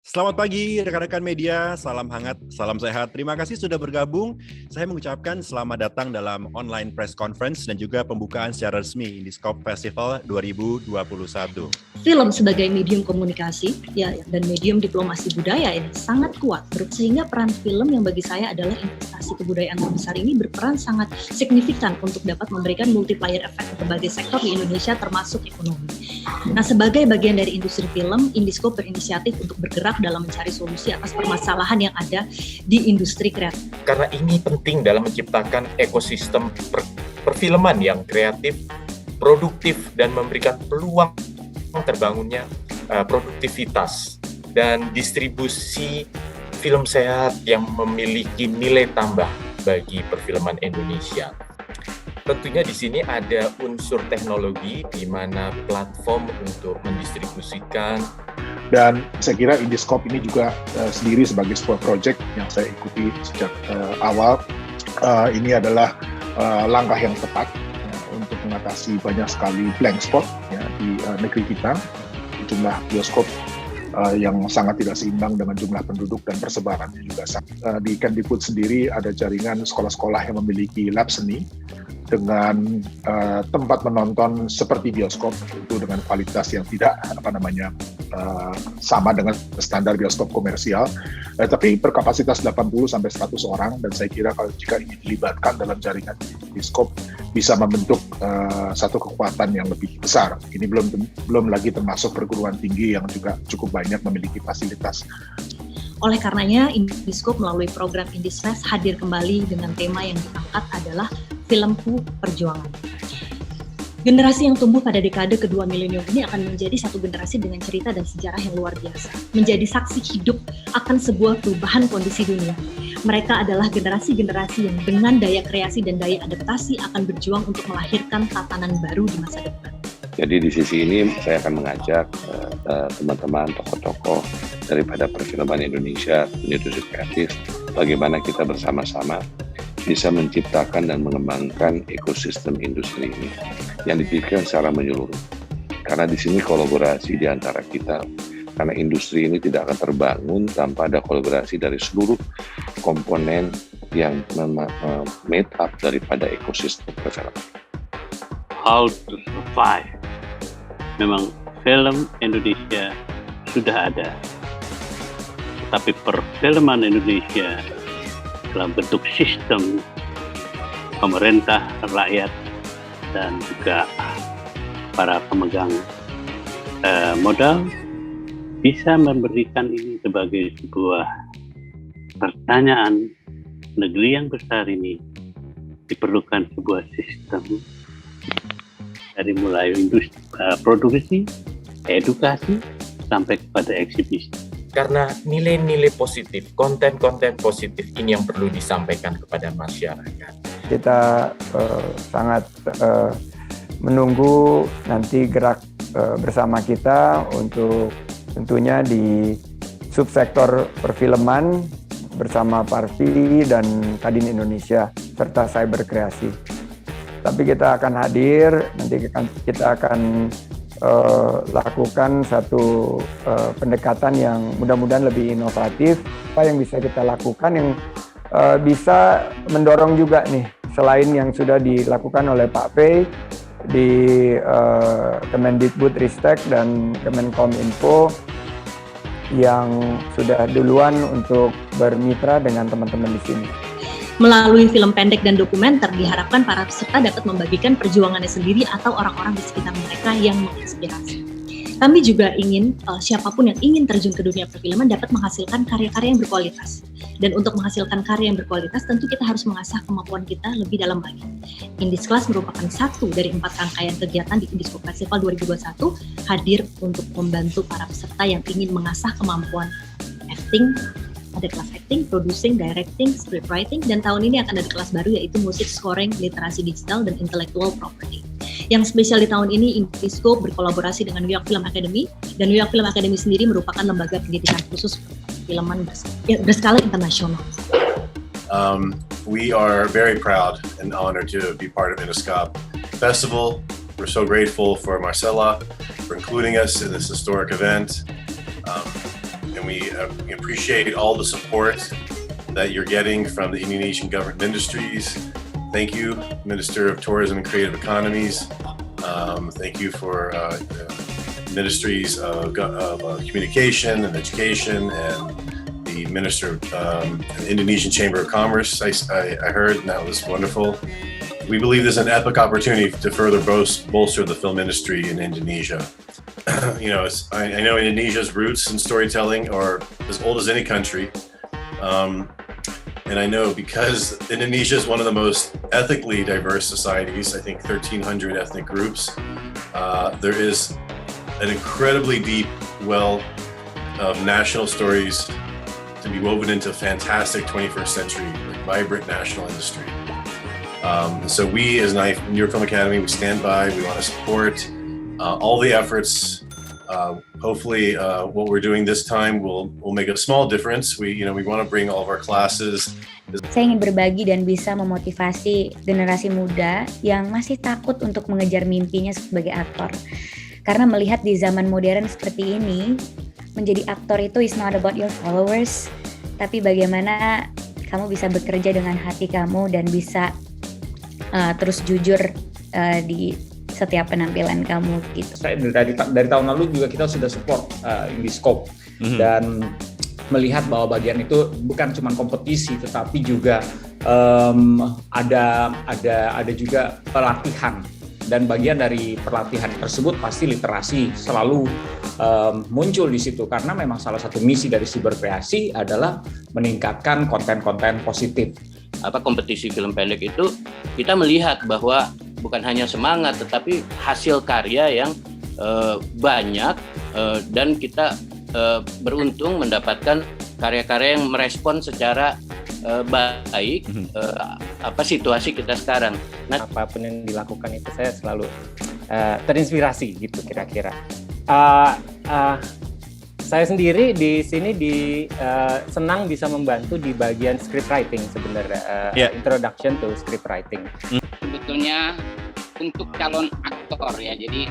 Selamat pagi rekan-rekan media, salam hangat, salam sehat. Terima kasih sudah bergabung. Saya mengucapkan selamat datang dalam online press conference dan juga pembukaan secara resmi Indiscope Festival 2021. Film sebagai medium komunikasi dan medium diplomasi budaya ini sangat kuat, sehingga peran film yang bagi saya adalah investasi kebudayaan terbesar ini berperan sangat signifikan untuk dapat memberikan multiplier effect ke berbagai sektor di Indonesia termasuk ekonomi. Nah, sebagai bagian dari industri film, Indiscope berinisiatif untuk bergerak dalam mencari solusi atas permasalahan yang ada di industri kreatif. Karena ini penting dalam menciptakan ekosistem perfilman yang kreatif, produktif, dan memberikan peluang terbangunnya produktivitas dan distribusi film sehat yang memiliki nilai tambah bagi perfilman Indonesia. Tentunya di sini ada unsur teknologi di mana platform untuk mendistribusikan. Dan saya kira Indiscope ini juga sendiri sebagai sebuah proyek yang saya ikuti sejak awal. Ini adalah langkah yang tepat untuk mengatasi banyak sekali blank spot di negeri kita. Jumlah bioskop yang sangat tidak seimbang dengan jumlah penduduk dan persebarannya juga sangat. Di Kemdikbud sendiri ada jaringan sekolah-sekolah yang memiliki lab seni dengan tempat menonton seperti bioskop, itu dengan kualitas yang tidak sama dengan standar bioskop komersial, tapi berkapasitas 80 sampai 100 orang, dan saya kira kalau jika ini dilibatkan dalam jaringan bioskop bisa membentuk satu kekuatan yang lebih besar. Ini belum lagi termasuk perguruan tinggi yang juga cukup banyak memiliki fasilitas. Oleh karenanya, Indiscope melalui program Indisfest hadir kembali dengan tema yang diangkat adalah Filmku Perjuangan. Generasi yang tumbuh pada dekade kedua milenium ini akan menjadi satu generasi dengan cerita dan sejarah yang luar biasa, menjadi saksi hidup akan sebuah perubahan kondisi dunia. Mereka adalah generasi-generasi yang dengan daya kreasi dan daya adaptasi akan berjuang untuk melahirkan tatanan baru di masa depan. Jadi di sisi ini saya akan mengajak teman-teman tokoh-tokoh daripada perfilman Indonesia, industri kreatif, bagaimana kita bersama-sama bisa menciptakan dan mengembangkan ekosistem industri ini yang dipikirkan secara menyeluruh. Karena di sini kolaborasi di antara kita, karena industri ini tidak akan terbangun tanpa ada kolaborasi dari seluruh komponen yang made up daripada ekosistem perfilman. How to survive. Memang film Indonesia sudah ada, tapi perfilman Indonesia dalam bentuk sistem pemerintah, rakyat, dan juga para pemegang modal bisa memberikan ini sebagai sebuah pertanyaan. Negeri yang besar ini diperlukan sebuah sistem dari mulai industri produksi, edukasi, sampai kepada eksibisi. Karena nilai-nilai positif, konten-konten positif ini yang perlu disampaikan kepada masyarakat. Kita sangat menunggu nanti gerak bersama kita untuk tentunya di subsektor perfilman bersama Parvi dan Kadin Indonesia serta Cyber Kreasi. Tapi kita akan hadir, nanti kita akan lakukan satu pendekatan yang mudah-mudahan lebih inovatif. Apa yang bisa kita lakukan yang bisa mendorong juga nih, selain yang sudah dilakukan oleh Pak Pei di Kemendikbud Ristek dan Kemenkominfo yang sudah duluan untuk bermitra dengan teman-teman di sini. Melalui film pendek dan dokumenter, diharapkan para peserta dapat membagikan perjuangannya sendiri atau orang-orang di sekitar mereka yang menginspirasi. Kami juga ingin siapapun yang ingin terjun ke dunia perfilman dapat menghasilkan karya-karya yang berkualitas. Dan untuk menghasilkan karya yang berkualitas, tentu kita harus mengasah kemampuan kita lebih dalam lagi. Indisclass merupakan satu dari 4 rangkaian kegiatan di Indiscope Festival 2021 hadir untuk membantu para peserta yang ingin mengasah kemampuan acting. Ada kelas acting, producing, directing, scriptwriting, dan tahun ini akan ada kelas baru yaitu musik scoring, literasi digital, dan intellectual property. Yang spesial di tahun ini, Indiscope berkolaborasi dengan New York Film Academy, dan New York Film Academy sendiri merupakan lembaga pendidikan khusus filman berskala internasional. We are very proud and honored to be part of Indiscope Festival. We're so grateful for Marcella for including us in this historic event. And we appreciate all the support that you're getting from the Indonesian government ministries. Thank you, Minister of Tourism and Creative Economies. Thank you for ministries of communication and education, and the Minister of the Indonesian Chamber of Commerce. I heard, and that was wonderful. We believe this is an epic opportunity to further bolster the film industry in Indonesia. I know Indonesia's roots in storytelling are as old as any country. And I know because Indonesia is one of the most ethically diverse societies, I think 1,300 ethnic groups, there is an incredibly deep well of national stories to be woven into a fantastic 21st century, vibrant national industry. So we as New York Film Academy, we stand by, we want to support all the efforts. Hopefully what we're doing this time will make a small difference. We want to bring all of our classes. Saya ingin berbagi dan bisa memotivasi generasi muda yang masih takut untuk mengejar mimpinya sebagai aktor. Karena melihat di zaman modern seperti ini, menjadi aktor itu is not about your followers, tapi bagaimana kamu bisa bekerja dengan hati kamu dan bisa terus jujur di setiap penampilan kamu gitu. Dari tahun lalu juga kita sudah support Indiscope dan melihat bahwa bagian itu bukan cuma kompetisi tetapi juga ada juga pelatihan, dan bagian dari pelatihan tersebut pasti literasi selalu muncul di situ, karena memang salah satu misi dari Siberkreasi adalah meningkatkan konten-konten positif. Kompetisi film pendek itu kita melihat bahwa bukan hanya semangat tetapi hasil karya yang banyak, dan kita beruntung mendapatkan karya-karya yang merespon secara baik situasi kita sekarang. Nah, apapun yang dilakukan itu saya selalu terinspirasi gitu kira-kira. Saya sendiri di sini senang bisa membantu di bagian script writing sebenarnya, introduction to script writing. Sebetulnya untuk calon aktor ya, jadi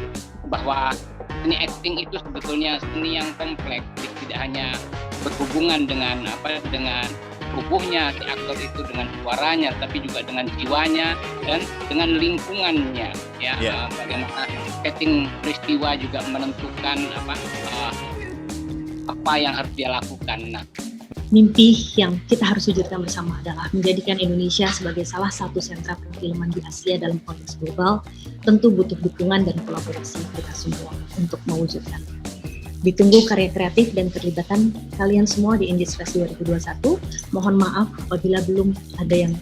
bahwa seni acting itu sebetulnya seni yang kompleks, tidak hanya berhubungan dengan tubuhnya si aktor itu, dengan suaranya, tapi juga dengan jiwanya dan dengan lingkungannya ya. Bagaimana setting peristiwa juga menentukan apa yang harus dia lakukan. Mimpi yang kita harus wujudkan bersama adalah menjadikan Indonesia sebagai salah satu sentra perfilman di Asia dalam konteks global. Tentu butuh dukungan dan kolaborasi kita semua untuk mewujudkan. Ditunggu karya kreatif dan keterlibatan kalian semua di Indies Fest 2021. Mohon maaf apabila belum ada yang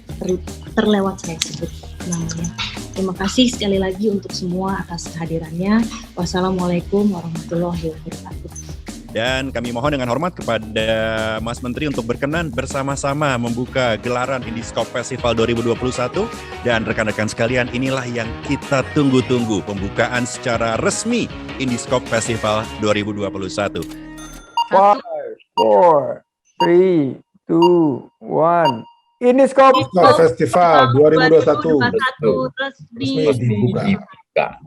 terlewat saya sebut namanya. Terima kasih sekali lagi untuk semua atas kehadirannya. Wassalamualaikum warahmatullahi wabarakatuh. Dan kami mohon dengan hormat kepada Mas Menteri untuk berkenan bersama-sama membuka gelaran Indiscope Festival 2021. Dan rekan-rekan sekalian, inilah yang kita tunggu-tunggu, pembukaan secara resmi Indiscope Festival 2021. 5, 4, 3, 2, 1. Indiscope Festival 2021 resmi dibuka.